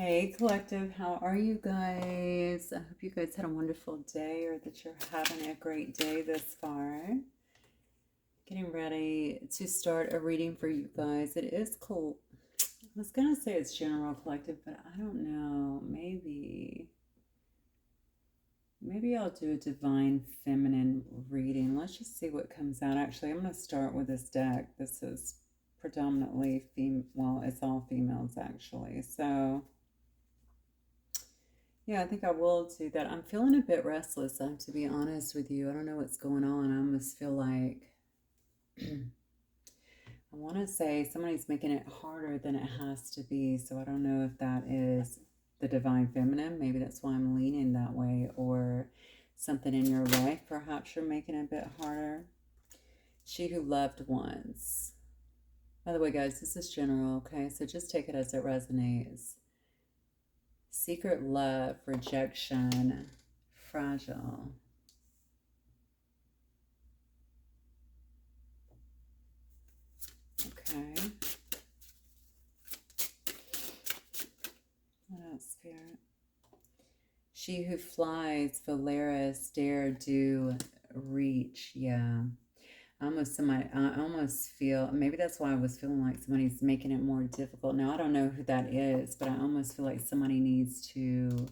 Hey, collective, how are you guys? I hope you guys had a wonderful day or that you're having a great day thus far. Getting ready to start a reading for you guys. It is cool. I was gonna say it's general collective, but I don't know. Maybe I'll do a divine feminine reading. Let's just see what comes out. Actually, I'm gonna start with this deck. This is predominantly well, it's all females actually. So yeah, I think I will do that. I'm feeling a bit restless, to be honest with you. I don't know what's going on. I almost feel like I want to say somebody's making it harder than it has to be. So I don't know if that is the divine feminine. Maybe that's why I'm leaning that way, or something in your life. Perhaps you're making it a bit harder. She who loved once. By the way, guys, this is general, okay? So just take it as it resonates. Secret love, rejection, fragile. Okay. What else, Spirit? She who flies, Valeris, dare, do, reach. Yeah. I almost feel, maybe that's why I was feeling like somebody's making it more difficult. Now, I don't know who that is, but I almost feel like somebody needs to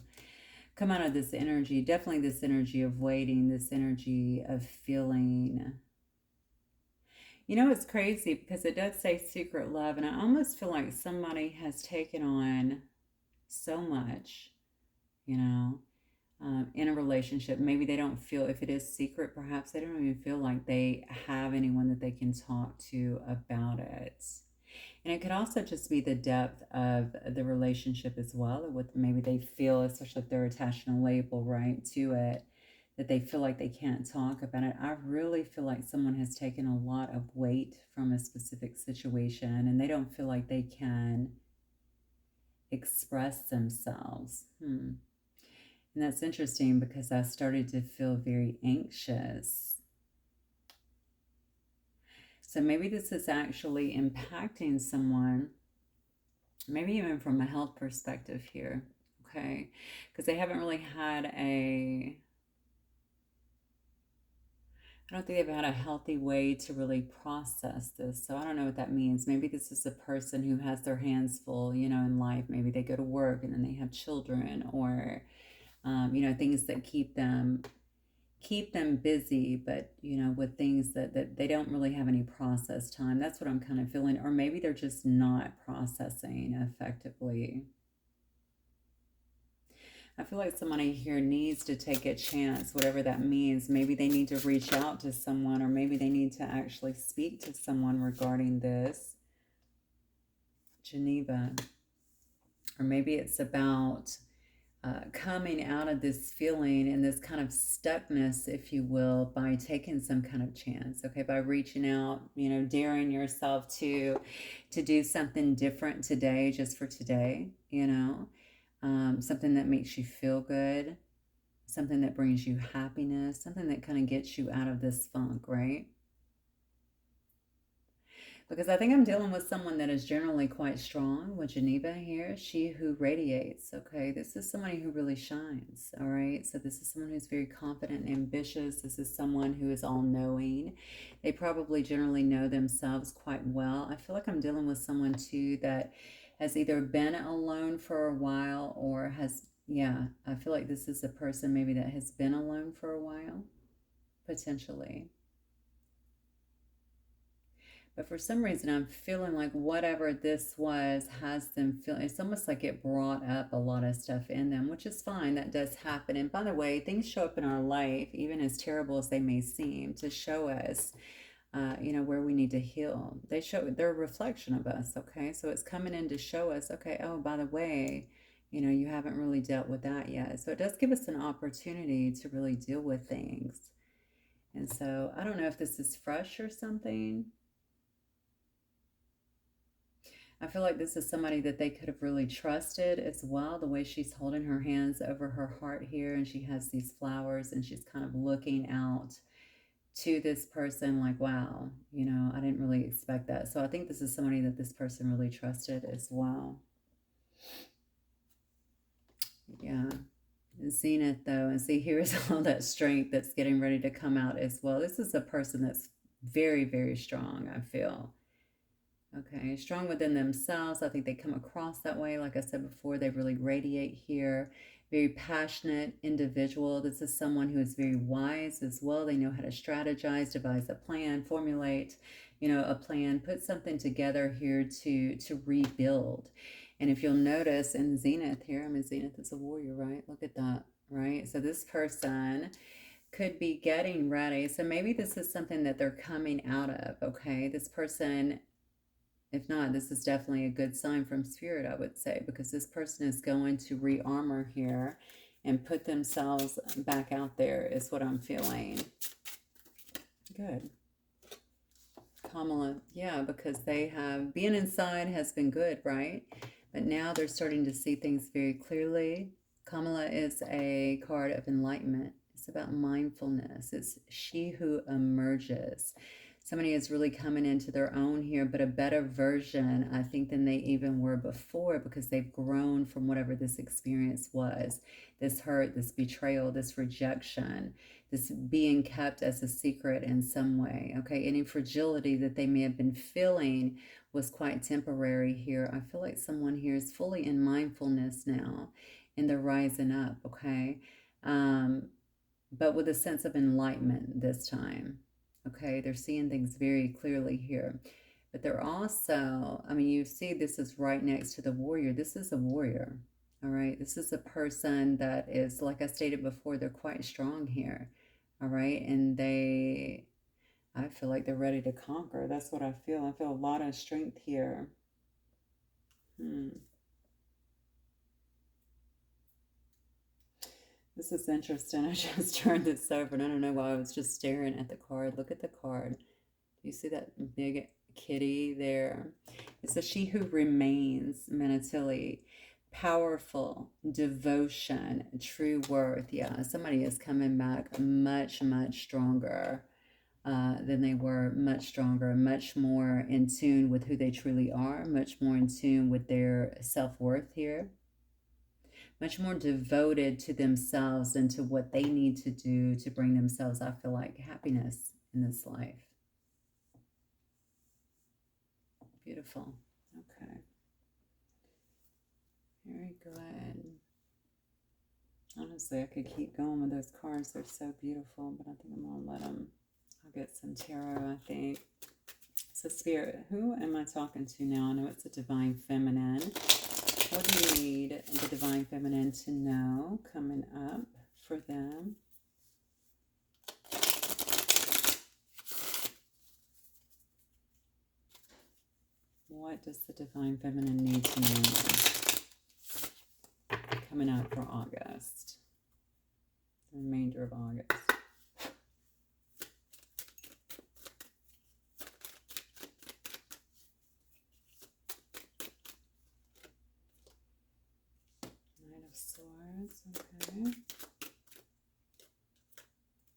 come out of this energy. Definitely this energy of waiting, this energy of feeling. You know, it's crazy because it does say secret love, and I almost feel like somebody has taken on so much, you know, in a relationship. Maybe they don't feel, if it is secret, perhaps they don't even feel like they have anyone that they can talk to about it. And it could also just be the depth of the relationship as well, or what maybe they feel, especially if they're attaching a label, right, to it, that they feel like they can't talk about it. I really feel like someone has taken a lot of weight from a specific situation and they don't feel like they can express themselves. And that's interesting because I started to feel very anxious. So maybe this is actually impacting someone, maybe even from a health perspective here, okay? Because they haven't really had I don't think they've had a healthy way to really process this. So I don't know what that means. Maybe this is a person who has their hands full, in life. Maybe they go to work and then they have children, or things that keep them busy, but with things that they don't really have any process time. That's what I'm kind of feeling. Or maybe they're just not processing effectively. I feel like somebody here needs to take a chance, whatever that means. Maybe they need to reach out to someone, or maybe they need to actually speak to someone regarding this. Geneva. Or maybe it's about coming out of this feeling and this kind of stuckness, if you will, by taking some kind of chance, okay, by reaching out, daring yourself to do something different today, just for today, something that makes you feel good, something that brings you happiness, something that kind of gets you out of this funk, right? Because I think I'm dealing with someone that is generally quite strong with Geneva here. She who radiates, okay? This is somebody who really shines, all right? So this is someone who's very confident and ambitious. This is someone who is all-knowing. They probably generally know themselves quite well. I feel like I'm dealing with someone, too, that has either been alone for a while or has, yeah, I feel like this is a person maybe that has been alone for a while, potentially. But for some reason, I'm feeling like whatever this was has them feeling, it's almost like it brought up a lot of stuff in them, which is fine. That does happen. And by the way, things show up in our life, even as terrible as they may seem, to show us, where we need to heal. They're a reflection of us, okay? So it's coming in to show us, okay, oh, by the way, you haven't really dealt with that yet. So it does give us an opportunity to really deal with things. And so I don't know if this is fresh or something. I feel like this is somebody that they could have really trusted as well. The way she's holding her hands over her heart here, and she has these flowers, and she's kind of looking out to this person like, wow, I didn't really expect that. So I think this is somebody that this person really trusted as well. Yeah. Zenith, though, and see, here's all that strength that's getting ready to come out as well. This is a person that's very, very strong, I feel. Okay, strong within themselves. I think they come across that way. Like I said before, they really radiate here. Very passionate individual. This is someone who is very wise as well. They know how to strategize, devise a plan, formulate, a plan, put something together here to rebuild. And if you'll notice in Zenith here, I mean, Zenith is a warrior, right? Look at that, right? So this person could be getting ready. So maybe this is something that they're coming out of, okay? This person, if not, this is definitely a good sign from spirit, I would say, because this person is going to re-armor here and put themselves back out there is what I'm feeling. Good. Kamala, yeah, because they have, being inside has been good, right? But now they're starting to see things very clearly. Kamala is a card of enlightenment. It's about mindfulness. It's she who emerges. Somebody is really coming into their own here, but a better version, I think, than they even were before, because they've grown from whatever this experience was. This hurt, this betrayal, this rejection, this being kept as a secret in some way. Okay, any fragility that they may have been feeling was quite temporary here. I feel like someone here is fully in mindfulness now and they're rising up. Okay, but with a sense of enlightenment this time. Okay, they're seeing things very clearly here. But they're also, I mean, you see this is right next to the warrior. This is a warrior. All right, this is a person that is, like I stated before, they're quite strong here. All right, and I feel like they're ready to conquer. That's what I feel. I feel a lot of strength here. This is interesting. I just turned this over and I don't know why I was just staring at the card. Look at the card. Do you see that big kitty there? It's a she who remains, Manatili. Powerful, devotion, true worth. Yeah, somebody is coming back much, much stronger than they were, much stronger, much more in tune with who they truly are, much more in tune with their self-worth here, much more devoted to themselves and to what they need to do to bring themselves, I feel like, happiness in this life. Beautiful. Okay. Very good. Honestly, I could keep going with those cards. They're so beautiful, but I think I'm going to let them. I'll get some tarot, I think. So, Spirit, who am I talking to now? I know it's a Divine Feminine. What do you need the Divine Feminine to know coming up for them? What does the Divine Feminine need to know coming up for August? The remainder of August. Knight of Swords, okay.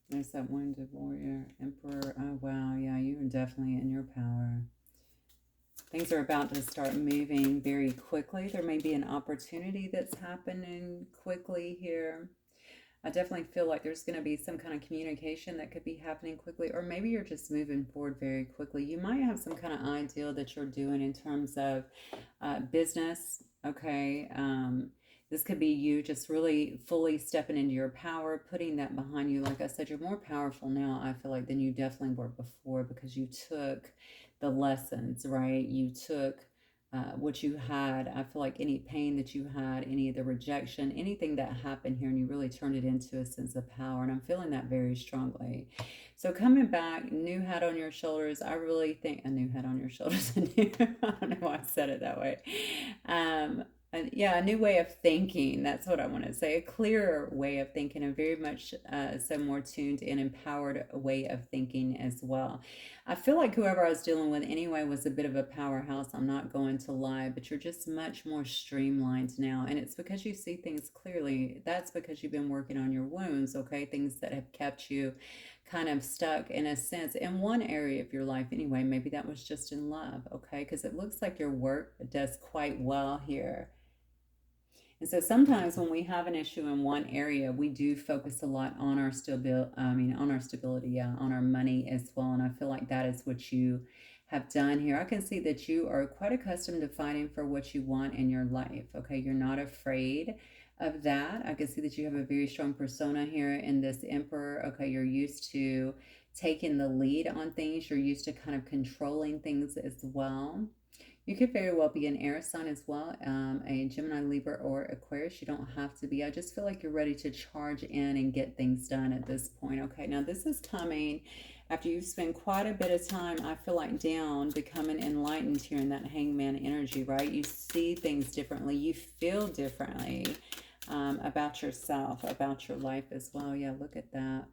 There's that Wounded Warrior, Emperor. Oh, wow, yeah, you are definitely in your power. Things are about to start moving very quickly. There may be an opportunity that's happening quickly here. I definitely feel like there's going to be some kind of communication that could be happening quickly, or maybe you're just moving forward very quickly. You might have some kind of ideal that you're doing in terms of business, okay? This could be you just really fully stepping into your power, putting that behind you. Like I said, you're more powerful now, I feel like, than you definitely were before, because you took the lessons, right? You took what you had. I feel like any pain that you had, any of the rejection, anything that happened here, and you really turned it into a sense of power. And I'm feeling that very strongly. So coming back, new head on your shoulders. I really think a new head on your shoulders. I don't know why I said it that way. Yeah, a new way of thinking. That's what I want to say. A clearer way of thinking, a very much so more tuned and empowered way of thinking as well. I feel like whoever I was dealing with anyway was a bit of a powerhouse. I'm not going to lie, but you're just much more streamlined now. And it's because you see things clearly. That's because you've been working on your wounds, okay? Things that have kept you kind of stuck in a sense in one area of your life anyway. Maybe that was just in love, okay? Because it looks like your work does quite well here. And so sometimes when we have an issue in one area, we do focus a lot on our on our stability, yeah, on our money as well. And I feel like that is what you have done here. I can see that you are quite accustomed to fighting for what you want in your life. Okay, you're not afraid of that. I can see that you have a very strong persona here in this Emperor. Okay, you're used to taking the lead on things. You're used to kind of controlling things as well. You could very well be an air sign as well, a Gemini, Libra, or Aquarius. You don't have to be. I just feel like you're ready to charge in and get things done at this point. Okay, now this is coming after you've spent quite a bit of time, I feel like, down, becoming enlightened here in that hangman energy, right? You see things differently. You feel differently about yourself, about your life as well. Yeah, look at that.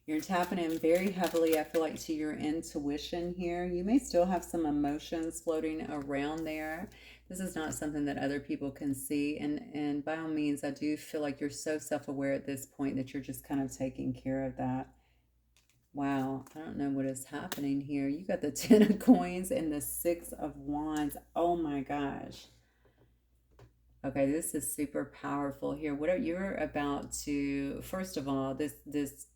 You're tapping in very heavily, I feel like, to your intuition here. You may still have some emotions floating around there. This is not something that other people can see. And by all means, I do feel like you're so self-aware at this point that you're just kind of taking care of that. Wow, I don't know what is happening here. You got the Ten of Coins and the Six of Wands. Oh my gosh. Okay, this is super powerful here. What are you're about to, first of all, this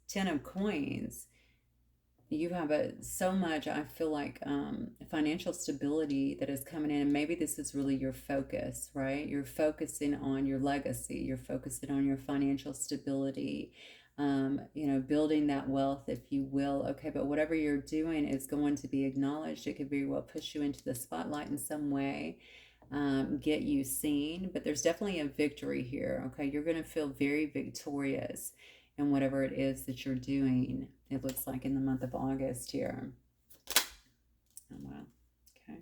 Ten of Coins, you have so much, I feel like, financial stability that is coming in, and maybe this is really your focus, right? You're focusing on your legacy, you're focusing on your financial stability, building that wealth, if you will. Okay, but whatever you're doing is going to be acknowledged. It could very well push you into the spotlight in some way, get you seen, but there's definitely a victory here. Okay, you're going to feel very victorious in whatever it is that you're doing. It looks like in the month of August here. Oh wow. Okay,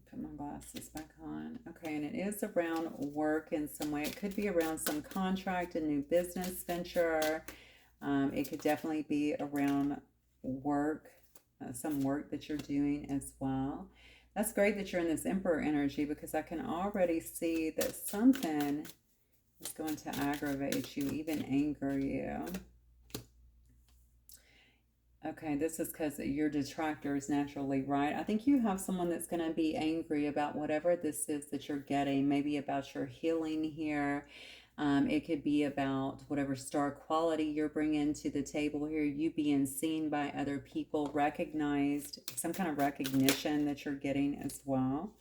put my glasses back on. Okay, and it is around work in some way. It could be around some contract, a new business venture. It could definitely be around work, some work that you're doing as well. That's great that you're in this Emperor energy, because I can already see that something is going to aggravate you, even anger you. Okay, this is because your detractor is naturally right. I think you have someone that's going to be angry about whatever this is that you're getting, maybe about your healing here. It could be about whatever star quality you're bringing to the table here, you being seen by other people, recognized, some kind of recognition that you're getting as well.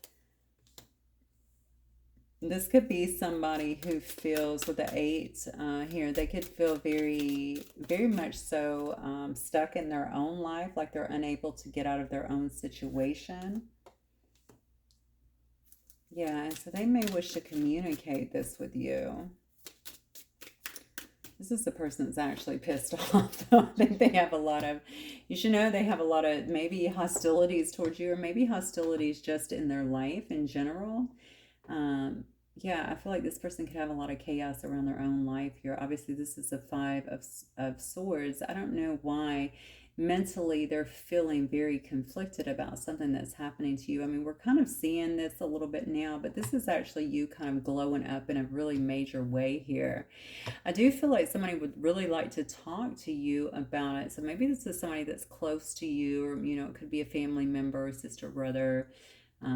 This could be somebody who feels, with the eight here, they could feel very, very much so stuck in their own life, like they're unable to get out of their own situation. Yeah, and so they may wish to communicate this with you. This is the person that's actually pissed off, though. I think they have a lot of, you should know, they have a lot of maybe hostilities towards you, or maybe hostilities just in their life in general. Yeah, I feel like this person could have a lot of chaos around their own life here. Obviously, this is a Five of Swords. I don't know why mentally they're feeling very conflicted about something that's happening to you. I mean, we're kind of seeing this a little bit now, but this is actually you kind of glowing up in a really major way here. I do feel like somebody would really like to talk to you about it. So maybe this is somebody that's close to you, or, it could be a family member, sister, brother,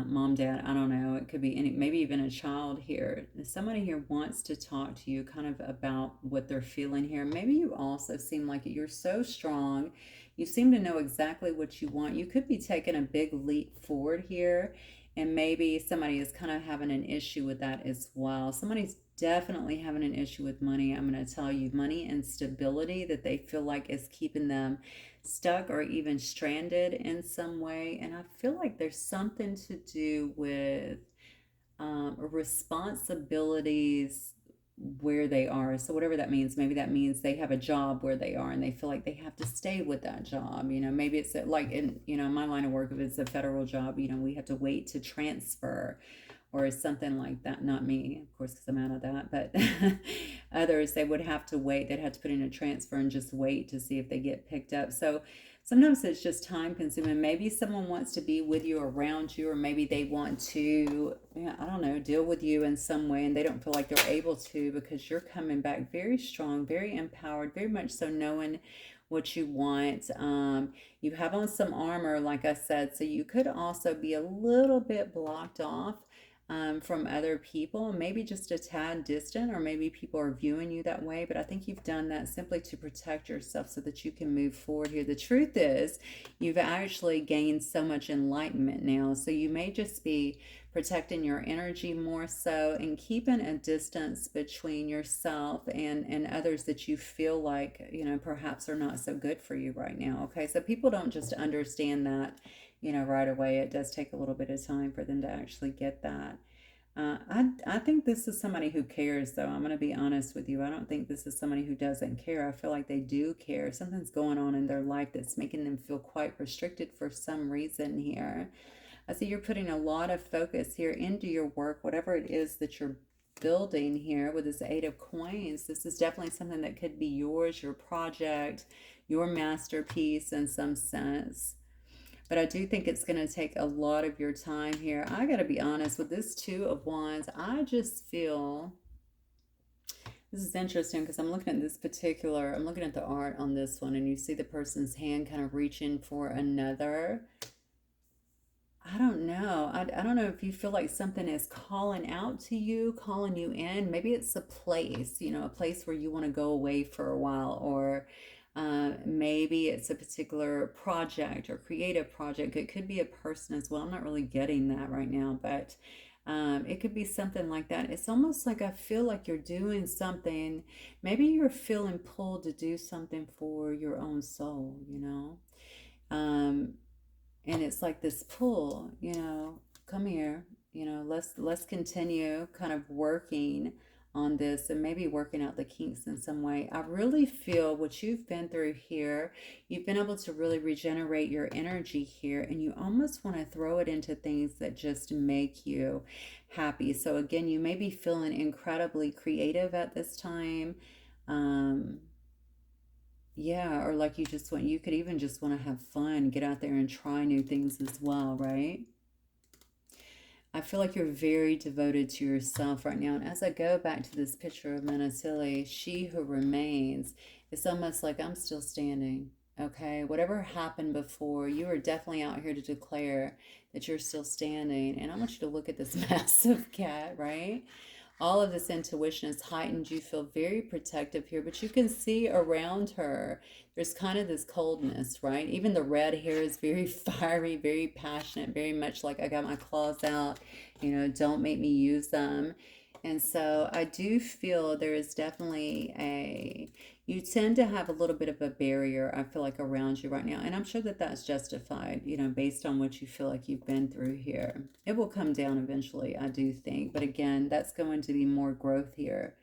mom, dad, I don't know. It could be any, maybe even a child here. Somebody here wants to talk to you kind of about what they're feeling here. Maybe you also seem like you're so strong. You seem to know exactly what you want. You could be taking a big leap forward here, and maybe somebody is kind of having an issue with that as well. Somebody's definitely having an issue with money. I'm going to tell you, money and stability that they feel like is keeping them stuck or even stranded in some way. And I feel like there's something to do with responsibilities where they are. So whatever that means, maybe that means they have a job where they are and they feel like they have to stay with that job. Maybe it's like in, my line of work, if it's a federal job, we have to wait to transfer or something like that. Not me, of course, because I'm out of that, but others, they would have to wait. They'd have to put in a transfer and just wait to see if they get picked up. So sometimes it's just time consuming. Maybe someone wants to be with you, around you, or maybe they want to, I don't know, deal with you in some way, and they don't feel like they're able to, because you're coming back very strong, very empowered, very much so knowing what you want. You have on some armor, like I said, so you could also be a little bit blocked off from other people, maybe just a tad distant, or maybe people are viewing you that way. But I think you've done that simply to protect yourself so that you can move forward here. The truth is, you've actually gained so much enlightenment now. So you may just be protecting your energy more so and keeping a distance between yourself and others that you feel like, perhaps are not so good for you right now. Okay. So people don't just understand that, right away. It does take a little bit of time for them to actually get that. I think this is somebody who cares, though. I'm going to be honest with you. I don't think this is somebody who doesn't care. I feel like they do care. Something's going on in their life that's making them feel quite restricted for some reason here. I see you're putting a lot of focus here into your work, whatever it is that you're building here with this Eight of Coins. This is definitely something that could be yours, your project, your masterpiece in some sense. But I do think it's going to take a lot of your time here. I got to be honest with this Two of Wands. I just feel this is interesting because I'm looking at the art on this one, and you see the person's hand kind of reaching for another. I don't know. I don't know if you feel like something is calling out to you, calling you in. Maybe it's a place, a place where you want to go away for a while, or maybe it's a particular project or creative project. It could be a person as well. I'm not really getting that right now, but it could be something like that. It's almost like I feel like you're doing something. Maybe you're feeling pulled to do something for your own soul, Um, and it's like this pull, come here, let's continue kind of working on this and maybe working out the kinks in some way. I really feel what you've been through here, you've been able to really regenerate your energy here, and you almost want to throw it into things that just make you happy. So again, you may be feeling incredibly creative at this time. um yeah, or like you could even just want to have fun, get out there and try new things as well, right? I feel like you're very devoted to yourself right now. And as I go back to this picture of Manasili, she who remains, it's almost like I'm still standing. Okay, whatever happened before, you are definitely out here to declare that you're still standing. And I want you to look at this massive cat, right? All of this intuition is heightened. You feel very protective here, but you can see around her, there's kind of this coldness, right? Even the red hair is very fiery, very passionate, very much like I got my claws out, don't make me use them. And so I do feel there is definitely you tend to have a little bit of a barrier, I feel like, around you right now. And I'm sure that that's justified, based on what you feel like you've been through here. It will come down eventually, I do think. But again, that's going to be more growth here.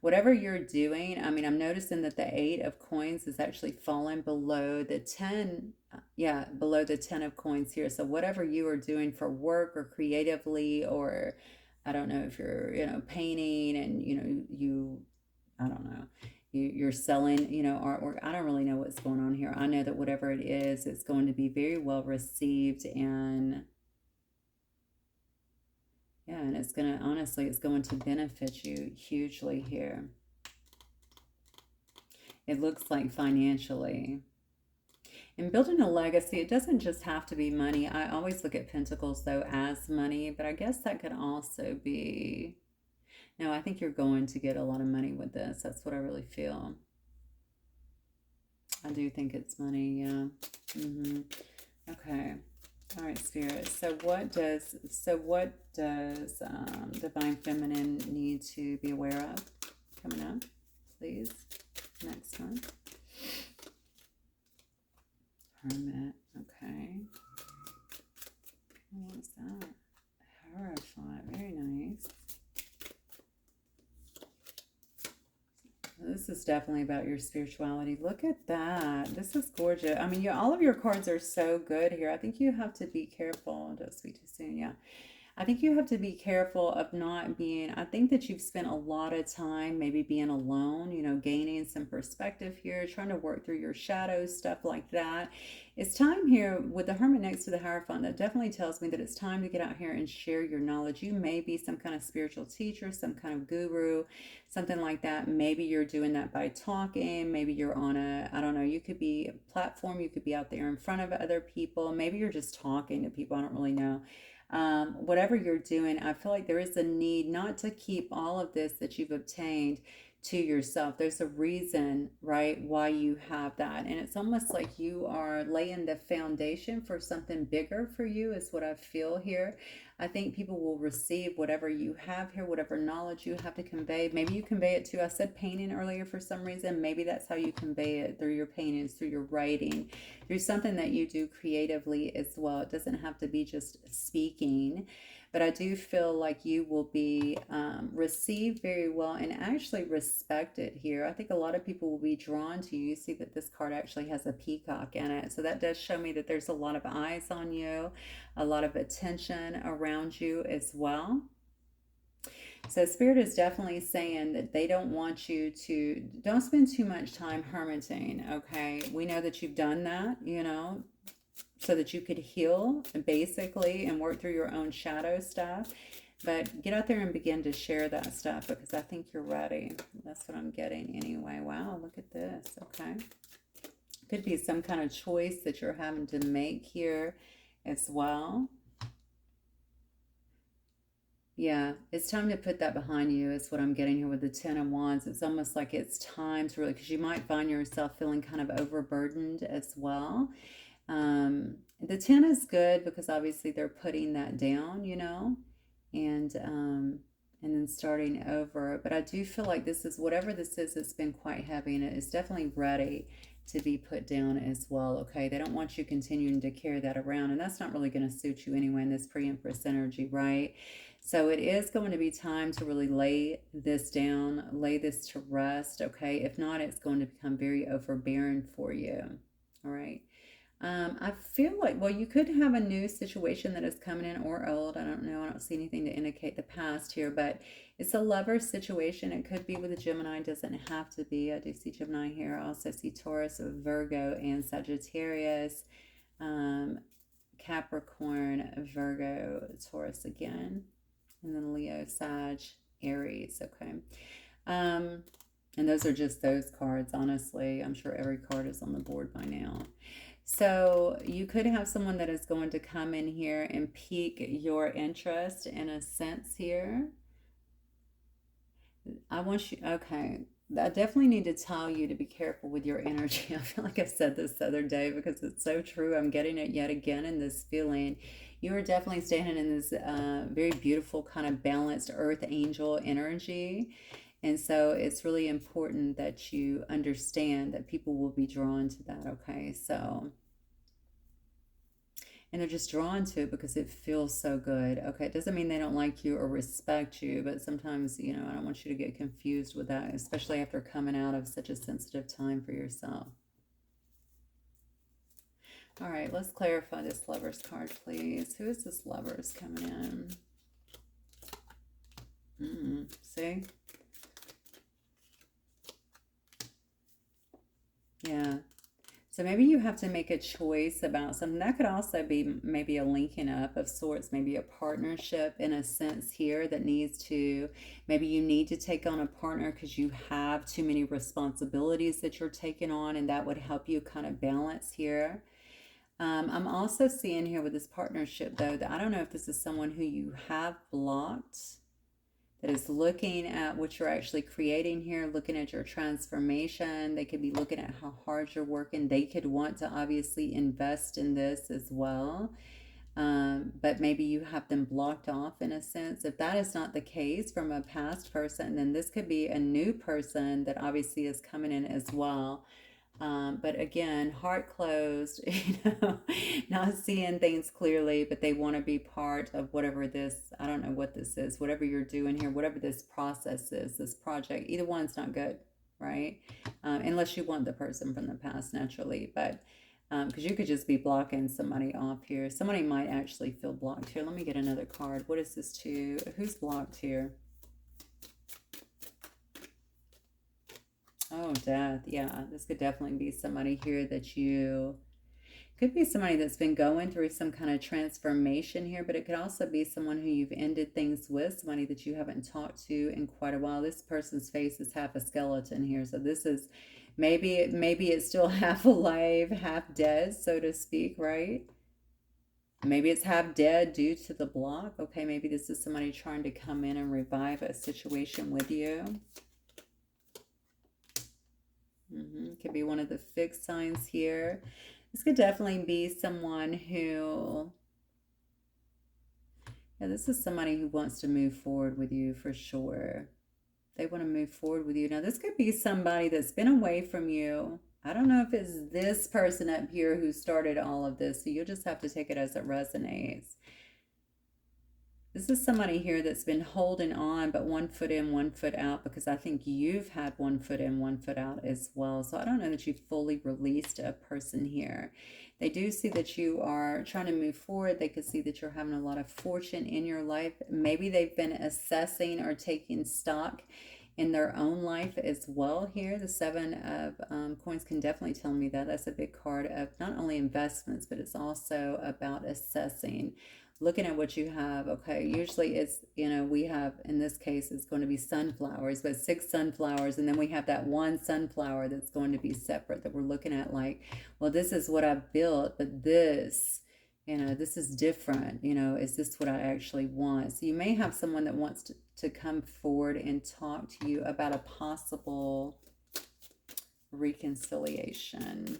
Whatever you're doing, I mean, I'm noticing that the Eight of Coins is actually falling below the 10, yeah, below the 10 of Coins here. So whatever you are doing for work or creatively, or I don't know if you're, painting and, I don't know, you're selling, artwork. I don't really know what's going on here. I know that whatever it is, it's going to be very well received, and yeah, and it's going to benefit you hugely here. It looks like financially. And building a legacy, it doesn't just have to be money. I always look at pentacles, though, as money, but I guess that could also be... No, I think you're going to get a lot of money with this. That's what I really feel. I do think it's money, yeah. Okay. All right, Spirit. So what does Divine Feminine need to be aware of coming up, please? Next one. Hermit. Okay. What was that? Horrified. Very nice. This is definitely about your spirituality. Look at that. This is gorgeous. I mean, all of your cards are so good here. I think you have to be careful. Don't speak too soon. Yeah. I think you have to be careful of not being, I think that you've spent a lot of time maybe being alone, gaining some perspective here, trying to work through your shadows, stuff like that. It's time here with the Hermit next to the Hierophant. That definitely tells me that it's time to get out here and share your knowledge. You may be some kind of spiritual teacher, some kind of guru, something like that. Maybe you're doing that by talking. Maybe you're on I don't know, you could be a platform. You could be out there in front of other people. Maybe you're just talking to people. I don't really know. Whatever you're doing, I feel like there is a need not to keep all of this that you've obtained to yourself. There's a reason, right, why you have that. And it's almost like you are laying the foundation for something bigger for you, is what I feel here. I think people will receive whatever you have here, whatever knowledge you have to convey. Maybe you convey it to, I said painting earlier for some reason. Maybe that's how you convey it, through your paintings, through your writing, through something that you do creatively as well. It doesn't have to be just speaking, but I do feel like you will be received very well and actually respected here. I think a lot of people will be drawn to you. You see that this card actually has a peacock in it. So that does show me that there's a lot of eyes on you, a lot of attention around you as well. So Spirit is definitely saying that they don't want you to, don't spend too much time hermiting, okay? We know that you've done that, you know, so that you could heal basically and work through your own shadow stuff. But get out there and begin to share that stuff, because I think you're ready. That's what I'm getting anyway. Wow, look at this. Okay. Could be some kind of choice that you're having to make here as well. Yeah, it's time to put that behind you, is what I'm getting here with the Ten of Wands. It's almost like it's time to really, because you might find yourself feeling kind of overburdened as well. The 10 is good because obviously they're putting that down, you know, and then starting over. But I do feel like this is, whatever this is, it's been quite heavy, and it is definitely ready to be put down as well. Okay, they don't want you continuing to carry that around, and that's not really going to suit you anyway in this pre-empress energy, right? So it is going to be time to really lay this down, lay this to rest. Okay, if not, it's going to become very overbearing for you. All right. I feel like, well, you could have a new situation that is coming in, or old. I don't know. I don't see anything to indicate the past here, but it's a lover situation. It could be with a Gemini. It doesn't have to be. I do see Gemini here. I also see Taurus, Virgo, and Sagittarius, Capricorn, Virgo, Taurus again, and then Leo, Sag, Aries. Okay. And those are just those cards, honestly. I'm sure every card is on the board by now. So you could have someone that is going to come in here and pique your interest in a sense here. I want you, okay, I definitely need to tell you to be careful with your energy. I feel like I said this the other day because it's so true. I'm getting it yet again in this feeling. You are definitely standing in this very beautiful kind of balanced earth angel energy. And so it's really important that you understand that people will be drawn to that, okay? So, and they're just drawn to it because it feels so good. Okay, it doesn't mean they don't like you or respect you, but sometimes, you know, I don't want you to get confused with that, especially after coming out of such a sensitive time for yourself. All right, let's clarify this Lovers card, please. Who is this Lovers coming in? See? Yeah. So maybe you have to make a choice about something. That could also be maybe a linking up of sorts, maybe a partnership in a sense here that needs to, maybe you need to take on a partner because you have too many responsibilities that you're taking on, and that would help you kind of balance here. I'm also seeing here with this partnership, though, that I don't know if this is someone who you have blocked, that is looking at what you're actually creating here, looking at your transformation. They could be looking at how hard you're working. They could want to obviously invest in this as well. But maybe you have them blocked off in a sense. If that is not the case from a past person, then this could be a new person that obviously is coming in as well. But again, heart closed, you know, not seeing things clearly, but they want to be part of whatever this, I don't know what this is, whatever you're doing here, whatever this process is, this project. Either one's not good, right? Unless you want the person from the past naturally, but because you could just be blocking somebody off here. Somebody might actually feel blocked here. Let me get another card. What is this to? Who's blocked here? Oh, death. Yeah, this could definitely be somebody here that you, could be somebody that's been going through some kind of transformation here, but it could also be someone who you've ended things with, somebody that you haven't talked to in quite a while. This person's face is half a skeleton here. So this is, maybe it's still half alive, half dead, so to speak, right? Maybe it's half dead due to the block. Okay, maybe this is somebody trying to come in and revive a situation with you. Could be one of the fixed signs here. This could definitely be someone who, yeah, this is somebody who wants to move forward with you for sure. They want to move forward with you. Now, this could be somebody that's been away from you. I don't know if it's this person up here who started all of this, so you'll just have to take it as it resonates. This is somebody here that's been holding on, but 1 foot in, 1 foot out, because I think you've had 1 foot in, 1 foot out as well. So I don't know that you've fully released a person here. They do see that you are trying to move forward. They could see that you're having a lot of fortune in your life. Maybe they've been assessing or taking stock in their own life as well here. The Seven of Coins can definitely tell me that. That's a big card of not only investments, but it's also about assessing, looking at what you have. Okay, usually it's, we have, in this case, it's going to be sunflowers, but 6 sunflowers, and then we have that one sunflower that's going to be separate that we're looking at like, well, this is what I've built, but this is different. Is this what I actually want? So you may have someone that wants to come forward and talk to you about a possible reconciliation.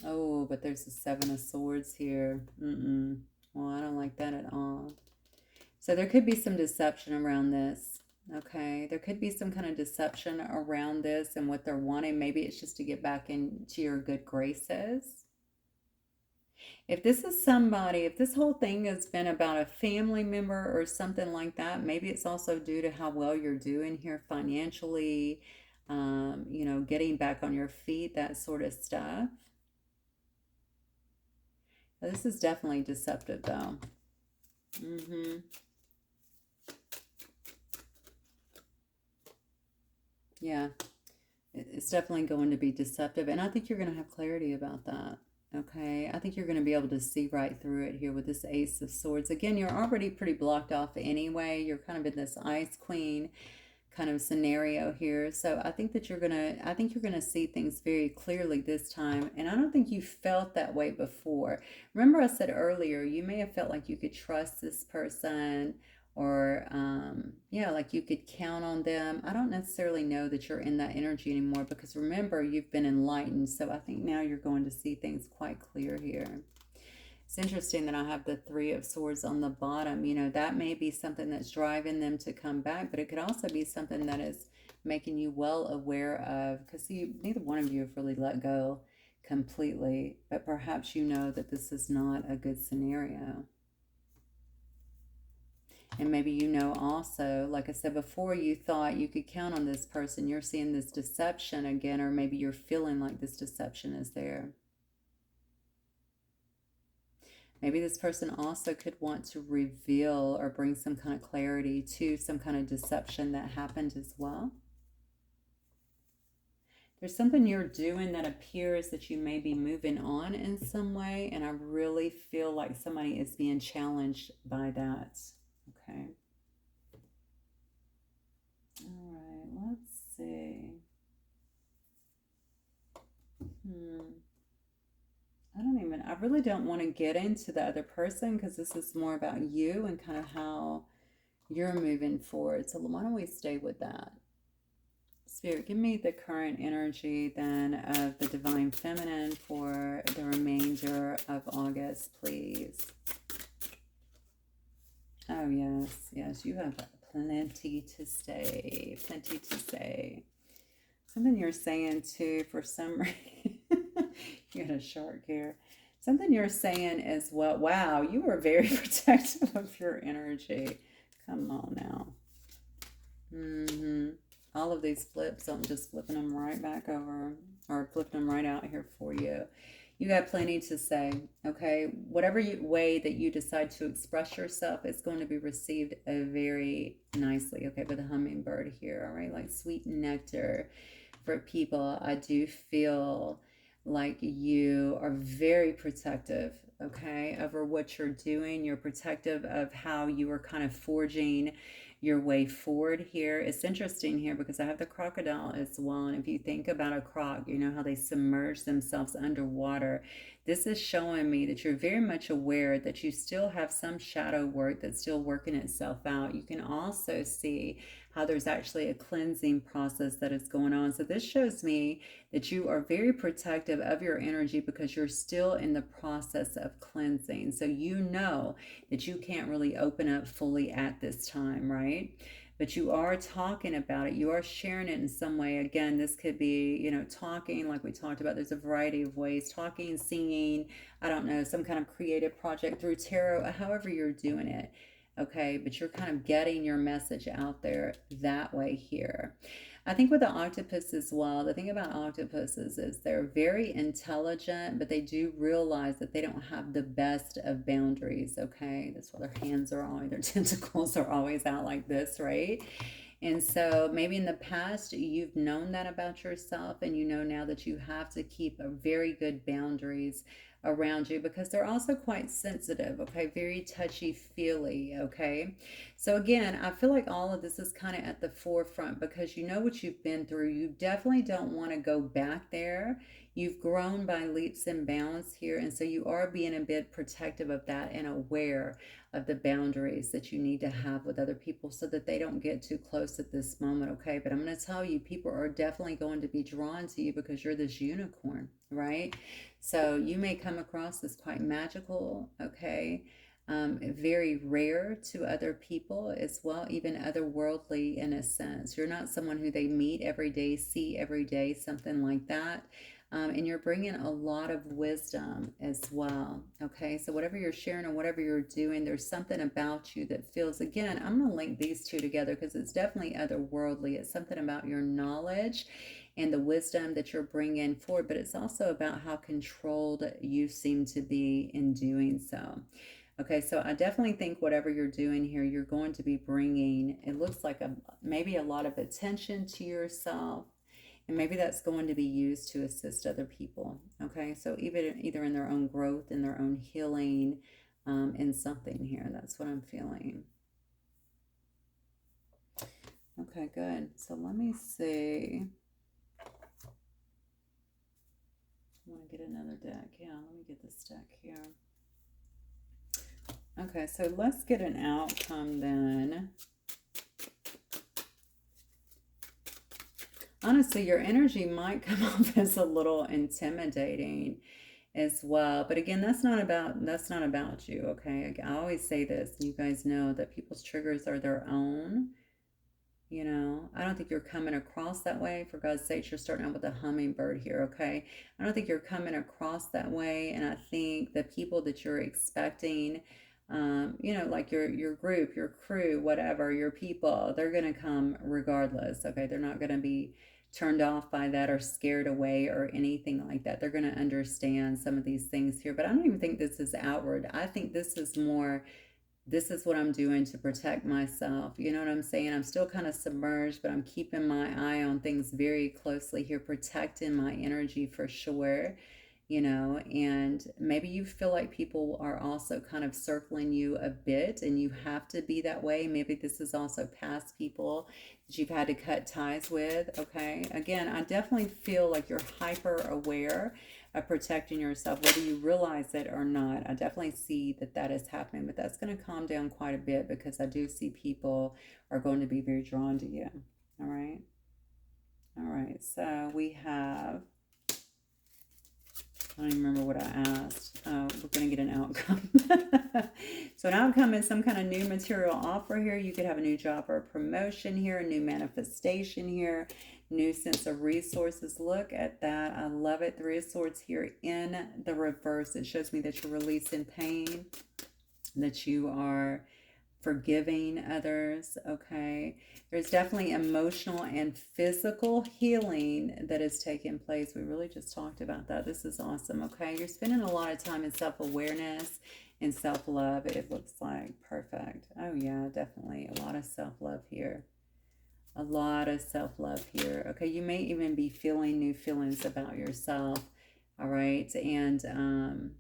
Oh, but there's the 7 of Swords here. Well, I don't like that at all. So there could be some deception around this. Okay, there could be some kind of deception around this and what they're wanting. Maybe it's just to get back into your good graces. If this is somebody, if this whole thing has been about a family member or something like that, maybe it's also due to how well you're doing here financially, getting back on your feet, that sort of stuff. This is definitely deceptive, though. Yeah, it's definitely going to be deceptive. And I think you're going to have clarity about that. Okay, I think you're going to be able to see right through it here with this Ace of Swords. Again, you're already pretty blocked off anyway. You're kind of in this Ice Queen kind of scenario here. So I think you're gonna see things very clearly this time. And I don't think you felt that way before. Remember I said earlier, you may have felt like you could trust this person, or yeah, like you could count on them. I don't necessarily know that you're in that energy anymore, because remember, you've been enlightened. So I think now you're going to see things quite clear here. It's interesting that I have the 3 of Swords on the bottom. That may be something that's driving them to come back, but it could also be something that is making you well aware of, because neither one of you have really let go completely, but perhaps you know that this is not a good scenario. And maybe also, like I said before, you thought you could count on this person. You're seeing this deception again, or maybe you're feeling like this deception is there. Maybe this person also could want to reveal or bring some kind of clarity to some kind of deception that happened as well. There's something you're doing that appears that you may be moving on in some way, and I really feel like somebody is being challenged by that. Okay. All right, let's see. I really don't want to get into the other person, because this is more about you and kind of how you're moving forward. So why don't we stay with that? Spirit, give me the current energy then of the Divine Feminine for the remainder of August, please. Oh, yes. Yes, you have plenty to say. Plenty to say. Something you're saying, too, for some reason. You had a shark here. Something you're saying is, well, wow, you are very protective of your energy. Come on now. All of these flips, I'm just flipping them right back over, or flipping them right out here for you. You got plenty to say, okay? Whatever way that you decide to express yourself, it's going to be received very nicely, okay? With a hummingbird here, all right? Like sweet nectar for people. I do feel like you are very protective, okay, over what you're doing. You're protective of how you are kind of forging your way forward here. It's interesting here because I have the crocodile as well. And if you think about a croc, you know how they submerge themselves underwater. this is showing me that you're very much aware that you still have some shadow work that's still working itself out. You can also see how there's actually a cleansing process that is going on. So this shows me that you are very protective of your energy because you're still in the process of cleansing. So you know that you can't really open up fully at this time, right? But you are talking about it. You are sharing it in some way. Again, this could be, talking like we talked about. There's a variety of ways: talking, singing, I don't know, some kind of creative project through tarot, however you're doing it. Okay, but you're kind of getting your message out there that way here. I think with the octopus as well, the thing about octopuses is they're very intelligent, but they do realize that they don't have the best of boundaries, okay? That's why their hands are always, their tentacles are always out like this, right? And so maybe in the past you've known that about yourself, and you know now that you have to keep a very good boundaries around you because they're also quite sensitive, okay? Very touchy feely, okay? So again, I feel like all of this is kind of at the forefront because you know what you've been through. You definitely don't want to go back there. You've grown by leaps and bounds here, and so you are being a bit protective of that and aware of the boundaries that you need to have with other people so that they don't get too close at this moment, okay? But I'm going to tell you, people are definitely going to be drawn to you because you're this unicorn, right? So you may come across as quite magical, okay? Very rare to other people as well, even otherworldly in a sense. You're not someone who they meet every day, see every day, something like that. And you're bringing a lot of wisdom as well. Okay, so whatever you're sharing or whatever you're doing, there's something about you that feels, again, I'm going to link these two together because it's definitely otherworldly. It's something about your knowledge and the wisdom that you're bringing forward, but it's also about how controlled you seem to be in doing so. Okay, so I definitely think whatever you're doing here, you're going to be bringing, it looks like maybe a lot of attention to yourself, and maybe that's going to be used to assist other people. Okay, so either in their own growth, in their own healing, in something here. That's what I'm feeling. Okay, good. So let me see. I want to get another deck. Yeah, let me get this deck here. Okay, so let's get an outcome then. Honestly, your energy might come off as a little intimidating as well. But again, that's not about you, okay? I always say this, you guys know that people's triggers are their own. I don't think you're coming across that way. For God's sake, you're starting out with a hummingbird here, okay? I don't think you're coming across that way. And I think the people that you're expecting, like your group, your crew, whatever, your people, they're going to come regardless, okay? They're not going to be turned off by that or scared away or anything like that. They're going to understand some of these things here. But I don't even think this is outward. I think this is more, this is what I'm doing to protect myself. You know what I'm saying? I'm still kind of submerged, but I'm keeping my eye on things very closely here, protecting my energy for sure. And maybe you feel like people are also kind of circling you a bit and you have to be that way. Maybe this is also past people that you've had to cut ties with, okay? Again, I definitely feel like you're hyper aware of protecting yourself, whether you realize it or not. I definitely see that is happening, but that's going to calm down quite a bit because I do see people are going to be very drawn to you, all right? All right, so we have, I don't even remember what I asked. Oh, we're going to get an outcome. So an outcome is some kind of new material offer here. You could have a new job or a promotion here, a new manifestation here, new sense of resources. Look at that. I love it. Three of Swords here in the reverse. It shows me that you're releasing pain, that you are forgiving others, okay? There's definitely emotional and physical healing that is taking place. We really just talked about that. This is awesome, okay? You're spending a lot of time in self-awareness and self-love, it looks like. Perfect. Oh, yeah, definitely. A lot of self-love here. A lot of self-love here. Okay, you may even be feeling new feelings about yourself, all right? And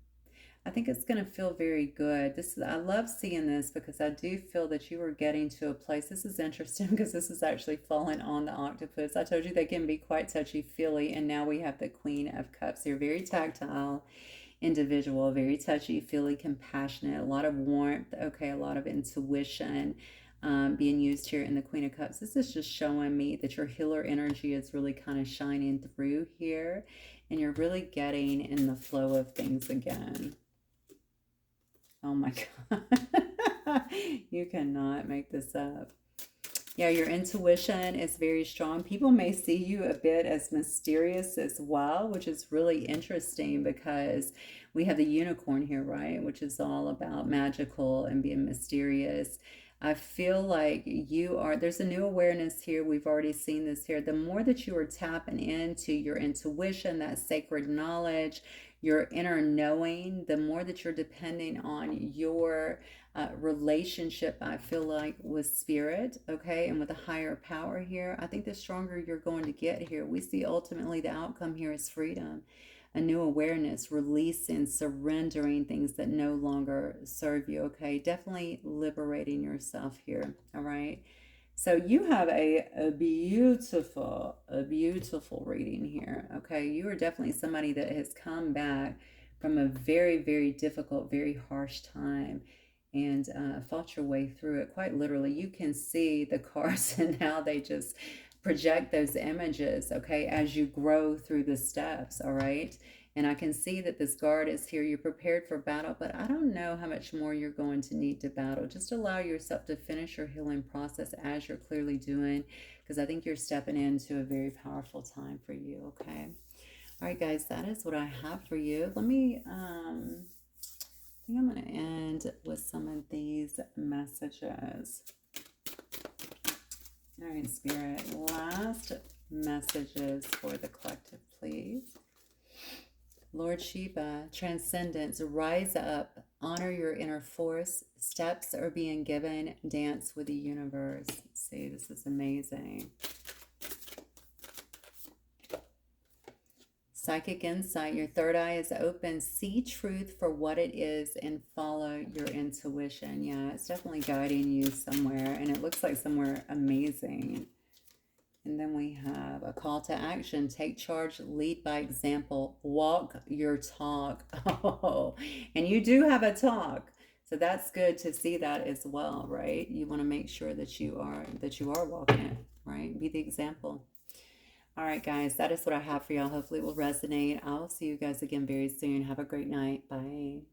I think it's going to feel very good. I love seeing this because I do feel that you are getting to a place. This is interesting because this is actually falling on the octopus. I told you they can be quite touchy-feely, and now we have the Queen of Cups. They're very tactile, individual, very touchy, feely, compassionate, a lot of warmth, okay, a lot of intuition being used here in the Queen of Cups. This is just showing me that your healer energy is really kind of shining through here, and you're really getting in the flow of things again. Oh my God. You cannot make this up. Yeah, your intuition is very strong. People may see you a bit as mysterious as well, which is really interesting because we have the unicorn here, right? Which is all about magical and being mysterious. I feel like there's a new awareness here. We've already seen this here. The more that you are tapping into your intuition, that sacred knowledge, your inner knowing, the more that you're depending on your relationship, I feel like, with spirit, okay, and with a higher power here, I think the stronger you're going to get here. We see ultimately the outcome here is freedom, a new awareness, releasing, surrendering things that no longer serve you, okay? Definitely liberating yourself here, all right? So you have a beautiful reading here, okay? You are definitely somebody that has come back from a very, very difficult, very harsh time and fought your way through it. Quite literally, you can see the cards and how they just project those images, okay, as you grow through the steps, all right? And I can see that this guard is here. You're prepared for battle, but I don't know how much more you're going to need to battle. Just allow yourself to finish your healing process as you're clearly doing, because I think you're stepping into a very powerful time for you, okay? All right, guys, that is what I have for you. Let me, I think I'm going to end with some of these messages. All right, Spirit, last messages for the collective, please. Lord Shiva, transcendence, rise up, honor your inner force, steps are being given, dance with the universe. See, this is amazing. Psychic insight, your third eye is open, see truth for what it is and follow your intuition. Yeah, it's definitely guiding you somewhere, and it looks like somewhere amazing. And then we have a call to action. Take charge, lead by example, walk your talk. Oh, and you do have a talk. So that's good to see that as well, right? You want to make sure that you are walking it, right? Be the example. All right, guys, that is what I have for y'all. Hopefully it will resonate. I'll see you guys again very soon. Have a great night. Bye.